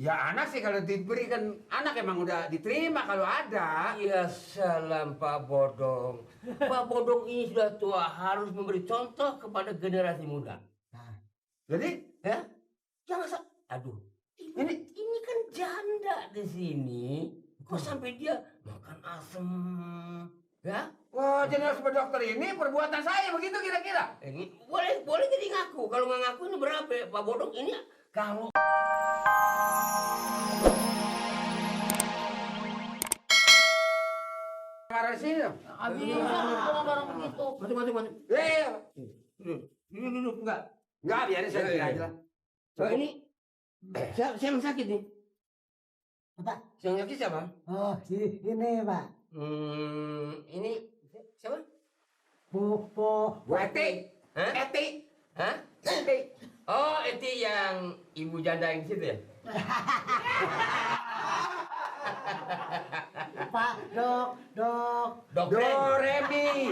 Ya anak sih kalau diberikan anak emang udah diterima kalau ada. Ya salam Pak Bodong. Pak Bodong ini sudah tua, harus memberi contoh kepada generasi muda. Nah, jadi Ya, jangan aduh. Ini kan janda di sini. Kok sampai dia makan asem? Ya? wah jadi harus dokter ini perbuatan saya begitu kira-kira. Ini boleh jadi ngaku. Kalau nggak ngaku ini berapa? Pak Bodong ini kalau Marah sini dong. Habis kalau barang begitu. masuk. Duduk enggak. Enggak, biarin saya Iya, kira iya. aja lah. So ini saya yang sakit nih. Apa? Yang sakit siapa? Oh, ini Pak. Ini siapa? Bu. Bu Eti. Hah? Eti. Hah? Eti. Oh, itu yang ibu janda yang situ ya? Pak, dok. Dokter. Doremi.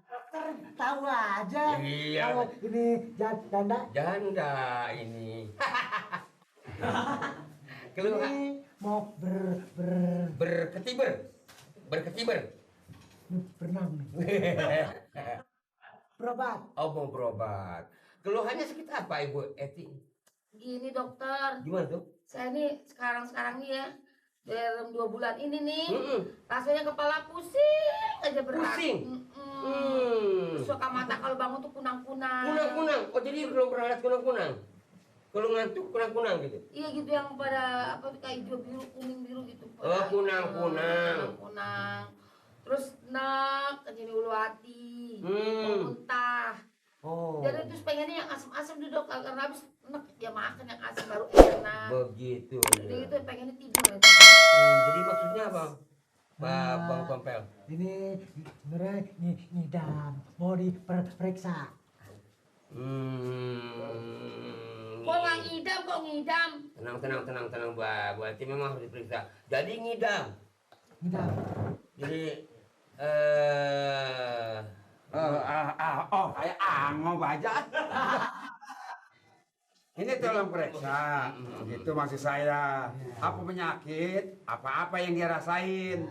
Dokter tahu aja. Iya. Kalau ini janda. Janda ini. Keluhan Ini mau berketiber. berenang nih. Berobat. Oh, mau berobat. Keluhannya sakit apa Ibu Eti? Gini dokter, Gimana tuh? saya nih sekarang nih ya, dalam 2 bulan ini nih, Mm-mm. rasanya kepala pusing aja berat. Pusing? Terus suka mata kalau bangun tuh kunang-kunang. Kunang-kunang. Oh, jadi belum pernah lihat kunang-kunang? Kalau ngantuk kunang-kunang gitu? Iya gitu yang pada apa tuh kayak hijau biru, kuning biru gitu. Oh, kunang-kunang. Kunang-kunang. Terus nek, jadi ulu hati, Hmm. muntah. Oh. Jadi terus pengennya yang asam-asam dulu dok, karena habis nek dia makan yang asam baru enak. Begitu. Jadi itu pengennya tidur aja. Jadi maksudnya apa? Bang Tompel. Ini sebenarnya ngidam. Mau diperiksa. Kok nggak ngidam, kok ngidam? Tenang, Bu Eti memang harus diperiksa. Jadi ngidam. Ngidam. Jadi Kayak angop aja. Ini tolong periksa. Gitu maksud saya. Apa penyakit, apa-apa yang dia rasain.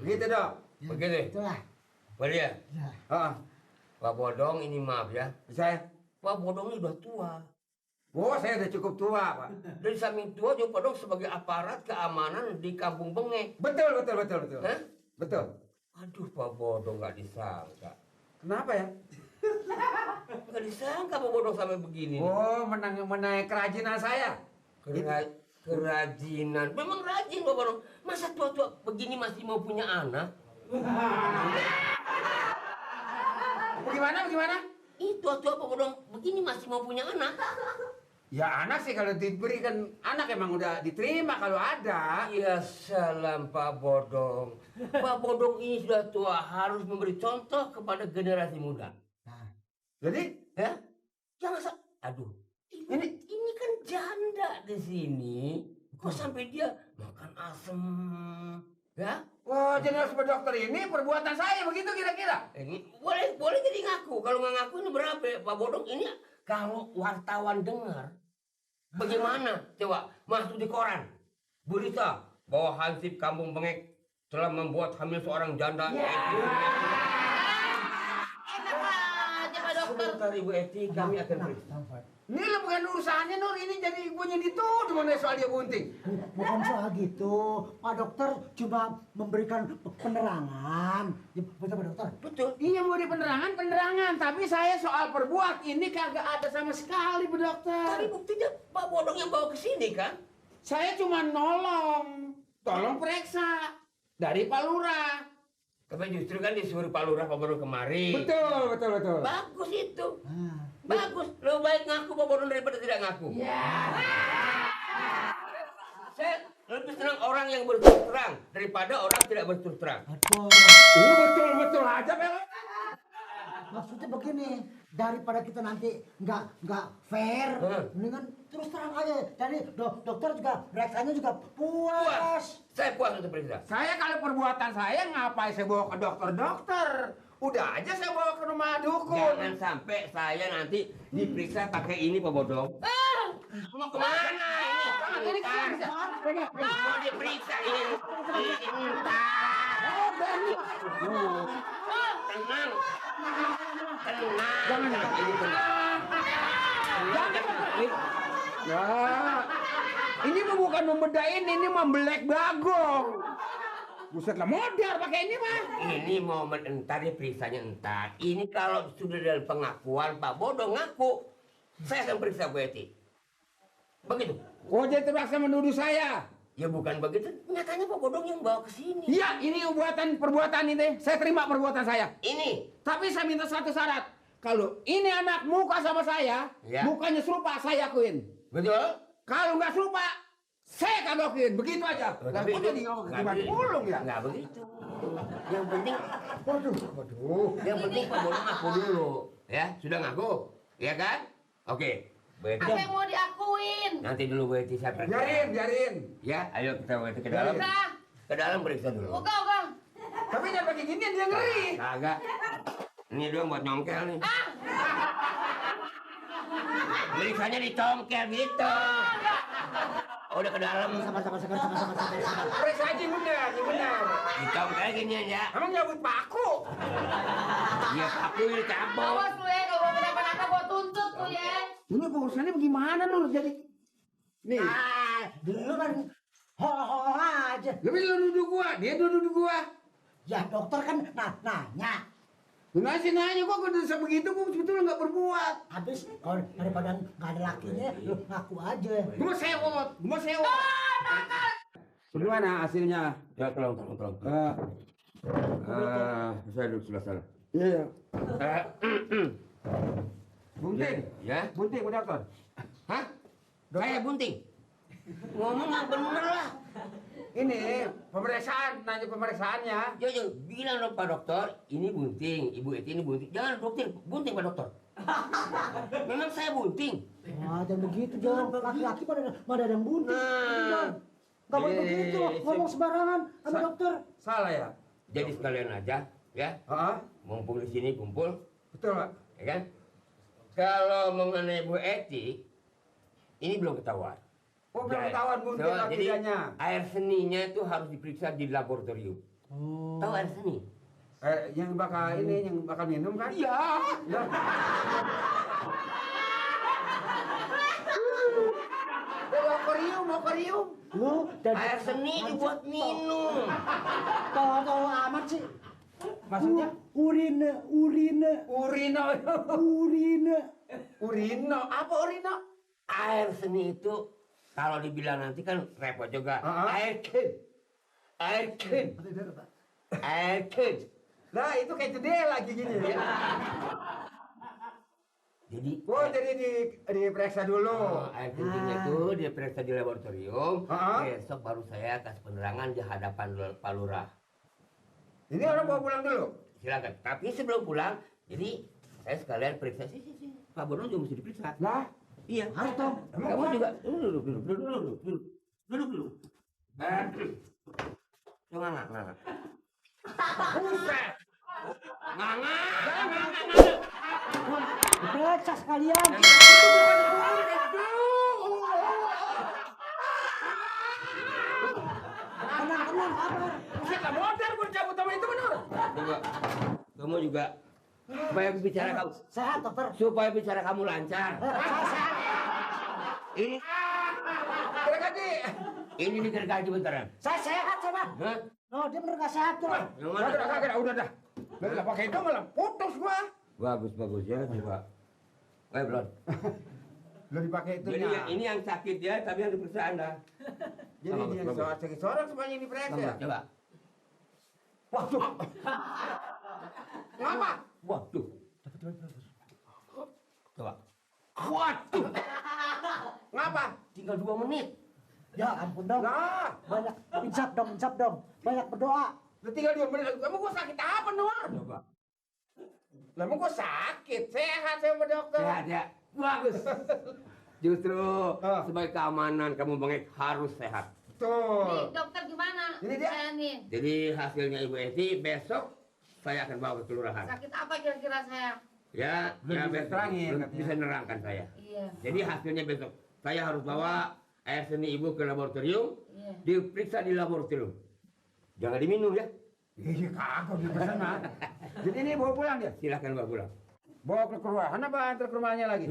Begitu dok. begitu. Itulah. Boleh ya? Ya. Heeh. Pak Bodong ini maaf ya. Saya. Pak Bodong ini udah tua. Oh, saya udah cukup tua, Pak. Dari samping tua juga Pak Bodong sebagai aparat keamanan di Kampung Bengek. Betul. Hah? Betul. Aduh, Pak Bodong nggak disangka. Kenapa ya? Nggak disangka Pak Bodong sampai begini. Oh, menang kerajinan saya. Kerajinan. Memang rajin Pak Bodong. Masa tua-tua begini masih mau punya anak? Bagaimana? Itu tua-tua Pak Bodong begini masih mau punya anak? Ya anak sih kalau diberikan anak emang udah diterima kalau ada. Ya salam Pak Bodong. Pak Bodong ini sudah tua, harus memberi contoh kepada generasi muda. Nah, Jadi, ya, jangan aduh. Ini kan janda di sini. Kok sampai dia makan asem? Ya? Wah, jadi harus dokter ini perbuatan saya begitu kira-kira. Ini boleh jadi ngaku. Kalau nggak ngaku ini berapa? Pak Bodong ini kalau wartawan dengar, bagaimana? Coba masuk di koran berita bahwa Hansip Kampung Bengek telah membuat hamil seorang janda. Enak aja Pak dokter. Sebentar Ibu Eti, kami akan periksa. Ini lah bukan urusannya Nur, ini jadi ibunya dituduh mengenai soal dia bunting. bukan soal gitu. Pak dokter cuma memberikan penerangan. Ya, betul Pak dokter. Betul. Iya mau di penerangan, tapi saya soal perbuat ini kagak ada sama sekali Bu Dokter. Tapi buktinya Pak Bodong yang bawa ke sini kan? Saya cuma tolong periksa dari Pak Lurah. Tapi justru kan disuruh Pak Lurah Pak Bodong kemari. Betul. Bagus itu. Nah, Bagus. Lebih baik ngaku Pak Bodong daripada tidak ngaku. Saya lebih senang orang yang berterus terang daripada orang tidak berterus terang. betul. Betul aja Pak. Maksudnya begini, daripada kita nanti nggak fair, mendingan terus terang aja. Jadi dokter juga perasaannya juga puas. Saya puas untuk periksa. Saya kalau perbuatan saya ngapain saya bawa ke dokter? Udah aja saya bawa ke rumah dukun. Jangan sampai saya nanti diperiksa pakai ini Pak Bodong. Ah, Mau kemana ini? Mau diperiksa entar. Tenang. Ya, ini mah bukan membedain, ini mah belek bagong. Buset lah, modal pakai ini mah. Ini momen entar diperiksanya entar. Ini kalau sudah dalam pengakuan Pak Bodo ngaku, saya akan periksa Bu Eti. Begitu. Oh, jadi terpaksa menuduh saya. Ya bukan begitu, nyatanya Pak Bodong yang bawa ke sini. Iya, ini perbuatan ini. Saya terima perbuatan saya. Ini. Tapi saya minta satu syarat. Kalau ini anak muka sama saya, Ya. mukanya serupa, saya akuin. Betul? Kalau nggak serupa, saya kagak akuin. Begitu aja. Oh, Lah, tapi kok itu jadi ngomong nggak cuma begitu. pulung ya? Nggak begitu. Yang penting, Waduh. yang penting Pak Bodong ngaku dulu. Ya, sudah ngaku? Ya kan? Oke. Bu Eti. Apa yang mau diakuin? Nanti dulu Bu Eti saya periksa. Biarin. Ya, ayo kita Bu Eti ke dalam. Udah. Ke dalam periksa dulu. Udah. Tapi jangan pakai ginian, dia ngeri. Kagak. Ini doang buat nyongkel nih. Periksanya dicongkel gitu. Udah ke dalam. Sabar. Periksa aja benar, benar. Dicongkel gini aja. Emang nyabut paku? Ya paku dicabut. Awas lu ya, kalau kenapa-napa gua tuntut lu ya. Ini urusannya bagaimana Nur? Jadi nih, Dulu kan ho aja. lebih lu nuduh gua, dia nuduh gua. Ya dokter kan nanya. Lu ngasih nanya gua udah begitu, gua sebetulnya nggak berbuat. Habis kalau daripada nggak ada lakinya, lu ngaku aja. Gua mau sewot. Bagaimana hasilnya? Ya tolong. Saya duduk sebelah sana. Iya. Bunting. Ya. Bunting, Bu Dokter. Hah? Saya bunting. Ngomong yang bener lah. Ini pemeriksaan, nanya pemeriksaannya. Ya, bilang dong Pak Dokter, ini bunting, Ibu Eti ini bunting. Jangan dokter, bunting Pak Dokter. Memang saya bunting. Wah, jangan begitu dong. Laki-laki pada ada yang bunting. Nah. Gak boleh begitu, ngomong sembarangan sama dokter. Salah ya? Jadi sekalian aja, ya. Heeh. Mumpung di sini kumpul, Betul, Pak. ya kan? Kalau mengenai Bu Eti, ini belum ketahuan. Oh, belum ketahuan bunting Jadi akidannya. air seninya itu harus diperiksa di laboratorium. Tahu air seni? Yang bakal minum kan? Iya. Ya. Mau korium. Lu Air seni dibuat minum. tahu amat sih. Maksudnya? Urine. Urino. Urino. Apa urino? Air seni itu kalau dibilang nanti kan repot juga. Air ken. Nah, itu kayak jendela lagi gini ya. Jadi Jadi diperiksa dulu. air kencingnya itu dia periksa di laboratorium. Besok baru saya kasih penerangan di hadapan Pak Lurah. Ini orang bawa pulang dulu. Silakan. Tapi sebelum pulang, jadi saya sekalian periksa. Sih. Pak Bono juga mesti diperiksa. Lah, Iya. Harus dong. Kamu juga duduk. Coba nggak. Buset. Nggak. Periksa sekalian. Tenang, sabar. kita modal gua cabut sama itu benar. Coba. Kamu juga supaya bicara kamu Sehat dokter. supaya bicara kamu lancar. Saya sehat. Ini Gergaji. ini nih gergaji beneran. Saya sehat sama. Hah? Oh dia bener nggak sehat tuh. Yang mana? Udah dah. Lah pakai itu malah putus gua. Bagus ya coba. Belum. Lu dipakai Jadi itunya. ini yang sakit ya, tapi yang diperiksa Anda. Jadi Bagus, dia bagus. sakit seorang semuanya diperiksa. Ya? Coba. Waduh. Ngapa? Waduh. Coba. Waduh. Ngapa? Tinggal 2 menit. Ya ampun dong. Lah, Banyak insap dong. Banyak berdoa. lu tinggal 2 menit. Emang gua sakit apa, Nur? Coba. Lah emang gua sakit, sehat saya sama dokter. Sehat ya. Bagus. Justru Ah. sebagai keamanan kamu bangek harus sehat. Nih Tuh. dokter gimana? Ini dia. Saya nih. Jadi hasilnya Ibu Eti besok saya akan bawa ke kelurahan. Sakit apa kira-kira saya? Ya, Belum ya bisa besok terangin, belum katanya. bisa nerangkan saya. Iya. Jadi hasilnya besok saya harus bawa air seni ibu ke laboratorium, Iya. diperiksa di laboratorium. Jangan diminum ya. Iya kagak dipesan mah. Jadi ini bawa pulang dia. Silakan bawa pulang. Bawa ke ruangan apa antar ke rumahnya lagi?